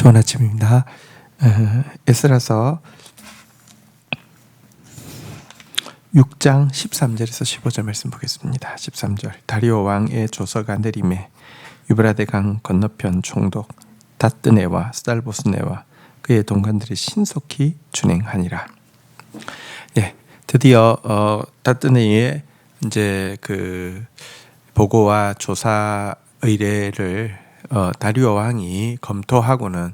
좋은 아침입니다. 에스라서 6장 13절에서 15절 말씀 보겠습니다. 13절 다리오 왕의 조서가 내림에 유브라데 강 건너편 총독 다뜨네와 스달보스네와 그의 동관들이 신속히 준행하니라. 예, 드디어 다뜨네의 이제 그 보고와 조사 의뢰를 다리오 왕이 검토하고는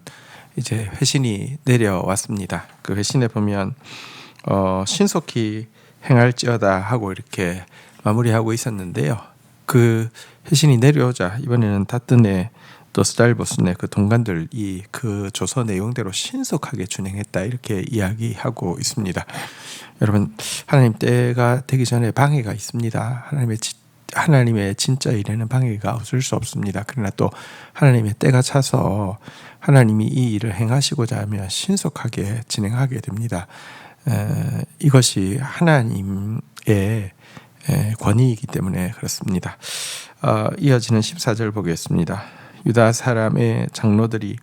이제 회신이 내려왔습니다. 그 회신에 보면 신속히 행할지어다 하고 이렇게 마무리하고 있었는데요. 그 회신이 내려오자 이번에는 다뜨네 또 스달보스네 그 동관들이 그 조서 내용대로 신속하게 준행했다 이렇게 이야기하고 있습니다. 여러분, 하나님 때가 되기 전에 방해가 있습니다. 하나님의 진짜 일에는 방해가 없을 수 없습니다. 그러나 또 하나님의 때가 차서 하나님이 이 일을 행하시고자 하면 신속하게 진행하게 됩니다. 이것이 하나님의 권위이기 때문에 그렇습니다. 이어지는 14절 보겠습니다. 유다 사람의 장로들이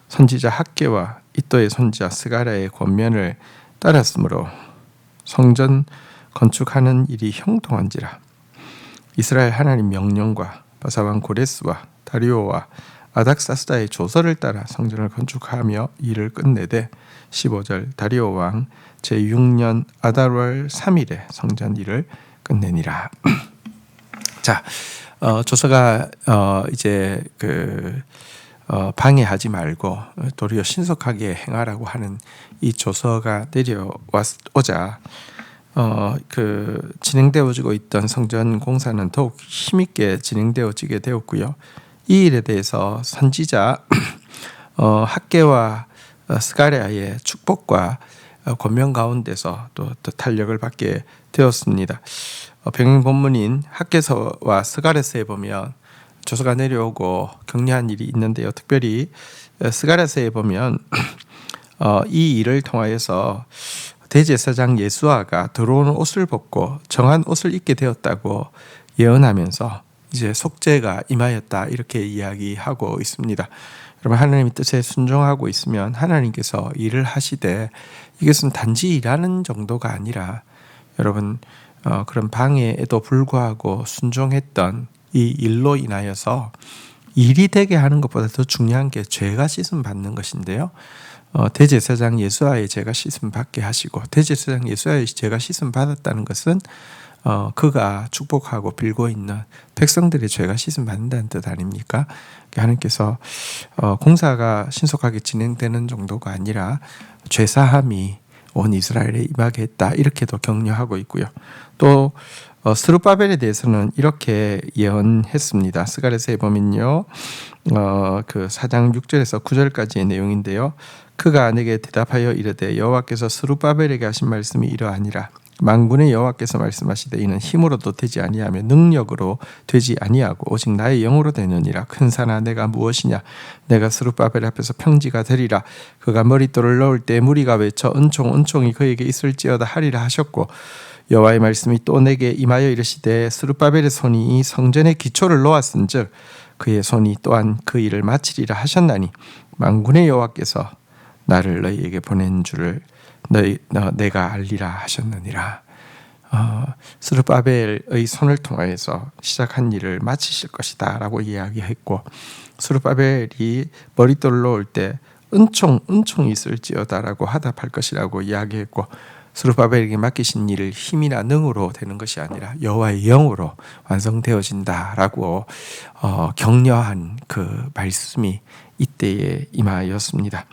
선지자 학개와 이또의 손자 스가랴의 권면을 따랐으므로 성전 건축하는 일이 형통한지라. 이스라엘 하나님 명령과 바사왕 고레스와 다리오와 아닥사스다의 조서를 따라 성전을 건축하며 일을 끝내되 15절 다리오 왕 제6년 아달월 3일에 성전 일을 끝내니라. 자, 조서가 이제 방해하지 말고 도리어 신속하게 행하라고 하는 이 조서가 내려오자 진행되어지고 있던 성전 공사는 더욱 힘있게 진행되어지게 되었고요. 이 일에 대해서 선지자 학개와 스가랴의 축복과 권면 가운데서 또 탄력을 받게 되었습니다. 병행 본문인 학개서와 스가랴서에 보면 조서가 내려오고 격려한 일이 있는데요. 특별히 스가랴서에 보면 이 일을 통하여서 대제사장 예수아가 들어오는 옷을 벗고 정한 옷을 입게 되었다고 예언하면서 이제 속죄가 임하였다 이렇게 이야기하고 있습니다. 여러분, 하나님의 뜻에 순종하고 있으면 하나님께서 일을 하시되 이것은 단지 일하는 정도가 아니라 여러분 그런 방해에도 불구하고 순종했던 이 일로 인하여서 일이 되게 하는 것보다 더 중요한 게 죄가 씻음 받는 것인데요. 대제사장 예수아의 죄가 씻음 받게 하시고 대제사장 예수아의 죄가 씻음 받았다는 것은 그가 축복하고 빌고 있는 백성들의 죄가 씻음 받는다는 뜻 아닙니까? 하나님께서 공사가 신속하게 진행되는 정도가 아니라 죄사함이 온 이스라엘에 임하게 했다 이렇게도 격려하고 있고요. 또 스룹바벨에 대해서는 이렇게 예언했습니다. 스가랴서에 보면요, 그 4장 6절에서 9절까지의 내용인데요. 그가 내게 대답하여 이르되 여호와께서 스룹바벨에게 하신 말씀이 이러하니라. 만군의 여호와께서 말씀하시되 이는 힘으로도 되지 아니하며 능력으로 되지 아니하고 오직 나의 영으로 되느니라. 큰 산아 내가 무엇이냐? 내가 스룹바벨 앞에서 평지가 되리라. 그가 머릿돌을 넣을 때 무리가 외쳐 은총이 그에게 있을지어다 하리라 하셨고 여호와의 말씀이 또 내게 임하여 이르시되 스룹바벨의 손이 이 성전의 기초를 놓았은즉 그의 손이 또한 그 일을 마치리라 하셨나니 만군의 여호와께서 나를 너희에게 보낸 줄을 내가 알리라 하셨느니라. 스룹바벨의 손을 통하여서 시작한 일을 마치실 것이다 라고 이야기했고 스룹바벨이 머릿돌을 놓을 때 은총이 있을지어다 라고 하답할 것이라고 이야기했고 스룹바벨에게 맡기신 일을 힘이나 능으로 되는 것이 아니라 여호와의 영으로 완성되어진다 라고 격려한 그 말씀이 이때에 임하였습니다.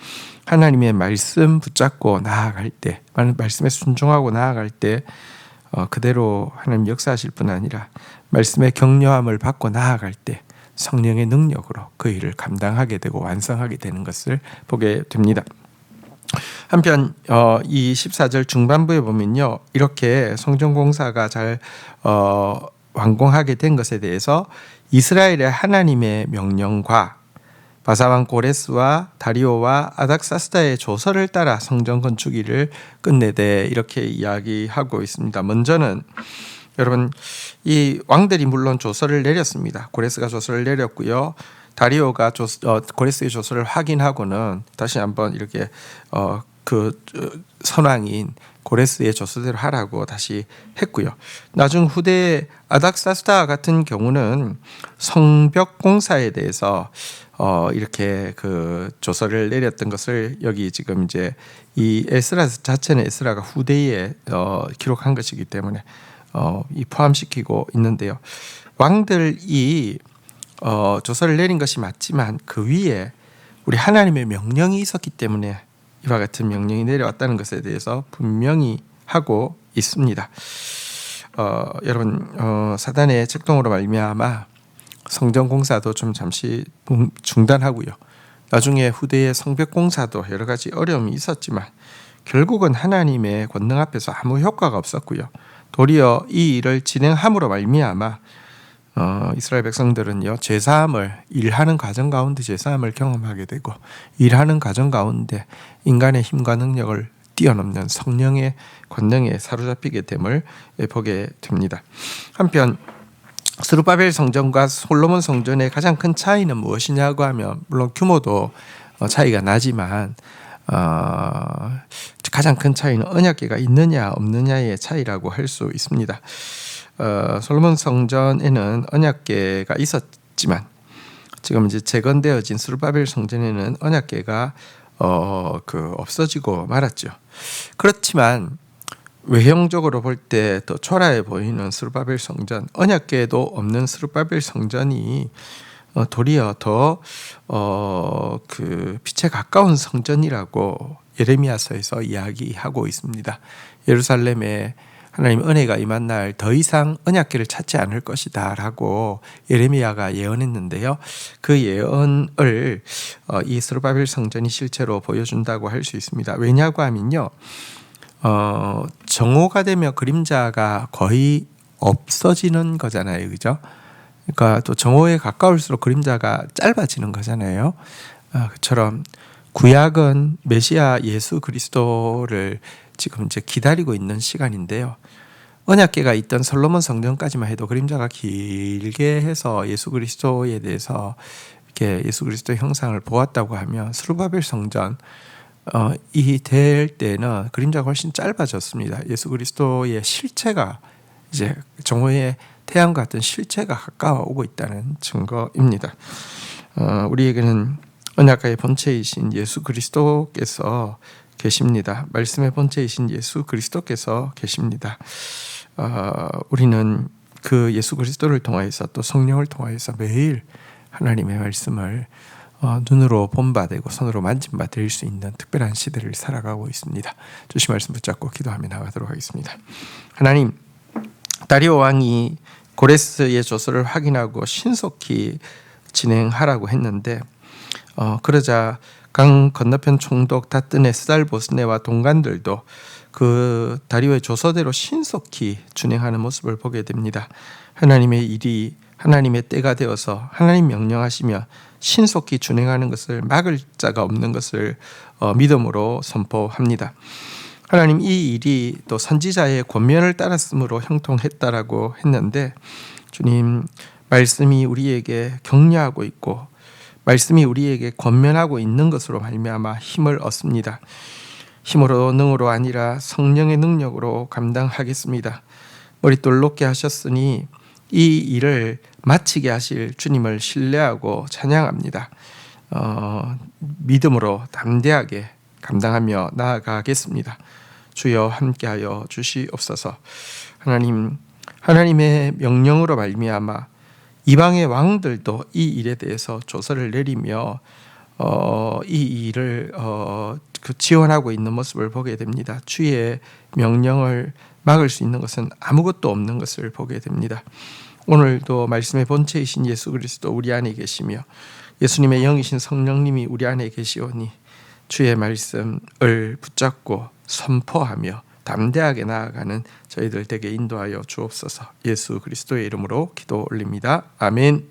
하나님의 말씀 붙잡고 나아갈 때, 말씀에 순종하고 나아갈 때 그대로 하나님 역사하실 뿐 아니라 말씀의 격려함을 받고 나아갈 때 성령의 능력으로 그 일을 감당하게 되고 완성하게 되는 것을 보게 됩니다. 한편 이 14절 중반부에 보면요, 이렇게 성전 공사가 잘 완공하게 된 것에 대해서 이스라엘의 하나님의 명령과 바사왕 고레스와 다리오와 아닥사스다의 조서를 따라 성전 건축 일을 끝내되 이렇게 이야기하고 있습니다. 먼저는 여러분, 이 왕들이 물론 조서를 내렸습니다. 고레스가 조서를 내렸고요. 다리오가 고레스의 조서를 확인하고는 다시 한번 이렇게 선왕인 고레스의 조서대로 하라고 다시 했고요. 나중 후대 아닥사스다 같은 경우는 성벽 공사에 대해서 이렇게 그 조서를 내렸던 것을 여기 지금 이제 이 에스라 자체는 에스라가 후대에 기록한 것이기 때문에 이 포함시키고 있는데요. 왕들이 조서를 내린 것이 맞지만 그 위에 우리 하나님의 명령이 있었기 때문에 이와 같은 명령이 내려왔다는 것에 대해서 분명히 하고 있습니다. 여러분, 사단의 책동으로 말미암아 성전 공사도 좀 잠시 중단하고요. 나중에 후대의 성벽 공사도 여러 가지 어려움이 있었지만 결국은 하나님의 권능 앞에서 아무 효과가 없었고요. 도리어 이 일을 진행함으로 말미암아 이스라엘 백성들은요, 제사함을 일하는 과정 가운데 제사함을 경험하게 되고 일하는 과정 가운데 인간의 힘과 능력을 뛰어넘는 성령의 권능에 사로잡히게 됨을 보게 됩니다. 한편 스룹바벨 성전과 솔로몬 성전의 가장 큰 차이는 무엇이냐고 하면 물론 규모도 차이가 나지만 가장 큰 차이는 언약궤가 있느냐 없느냐의 차이라고 할 수 있습니다. 솔로몬 성전에는 언약궤가 있었지만 지금 이제 재건되어진 스룹바벨 성전에는 언약궤가 없어지고 말았죠. 그렇지만 외형적으로 볼 때 더 초라해 보이는 스룹바벨 성전, 언약궤도 없는 스룹바벨 성전이 도리어 더 빛에 가까운 성전이라고 예레미야서에서 이야기하고 있습니다. 예루살렘에 하나님 은혜가 임한 날 더 이상 언약궤를 찾지 않을 것이다 라고 예레미야가 예언했는데요. 그 예언을 이 스룹바벨 성전이 실체로 보여준다고 할 수 있습니다. 왜냐고 하면요, 정오가 되면 그림자가 거의 없어지는 거잖아요, 그죠? 그러니까 또 정오에 가까울수록 그림자가 짧아지는 거잖아요. 그처럼 구약은 메시아 예수 그리스도를 지금 이제 기다리고 있는 시간인데요. 언약궤가 있던 솔로몬 성전까지만 해도 그림자가 길게 해서 예수 그리스도에 대해서 이렇게 예수 그리스도의 형상을 보았다고 하면 스룹바벨 성전 이 될 때는 그림자가 훨씬 짧아졌습니다. 예수 그리스도의 실체가 이제 정오의 태양 같은 실체가 가까워오고 있다는 증거입니다. 우리에게는 언약궤의 본체이신 예수 그리스도께서 계십니다. 말씀의 본체이신 예수 그리스도께서 계십니다. 우리는 그 예수 그리스도를 통하여서 또 성령을 통하여서 매일 하나님의 말씀을 눈으로 본받고 손으로 만진받을 수 있는 특별한 시대를 살아가고 있습니다. 주신 말씀 붙잡고 기도하며 나가도록 하겠습니다. 하나님, 다리오 왕이 고레스의 조서를 확인하고 신속히 진행하라고 했는데 그러자 강 건너편 총독 다뜨네 스달보스네와 동관들도 그 다리오의 조서대로 신속히 준행하는 모습을 보게 됩니다. 하나님의 일이 하나님의 때가 되어서 하나님 명령하시며 신속히 준행하는 것을 막을 자가 없는 것을 믿음으로 선포합니다. 하나님, 이 일이 또 선지자의 권면을 따랐으므로 형통했다라고 했는데 주님, 말씀이 우리에게 격려하고 있고 말씀이 우리에게 권면하고 있는 것으로 말미암아 힘을 얻습니다. 힘으로 능으로 아니라 성령의 능력으로 감당하겠습니다. 머릿돌 높게 하셨으니 이 일을 마치게 하실 주님을 신뢰하고 찬양합니다. 믿음으로 담대하게 감당하며 나아가겠습니다. 주여 함께하여 주시옵소서. 하나님, 하나님의 명령으로 말미암아 이방의 왕들도 이 일에 대해서 조서를 내리며 이 일을 지원하고 있는 모습을 보게 됩니다. 주의 명령을 막을 수 있는 것은 아무것도 없는 것을 보게 됩니다. 오늘도 말씀의 본체이신 예수 그리스도 우리 안에 계시며 예수님의 영이신 성령님이 우리 안에 계시오니 주의 말씀을 붙잡고 선포하며 담대하게 나아가는 저희들 되게 인도하여 주옵소서. 예수 그리스도의 이름으로 기도 올립니다. 아멘.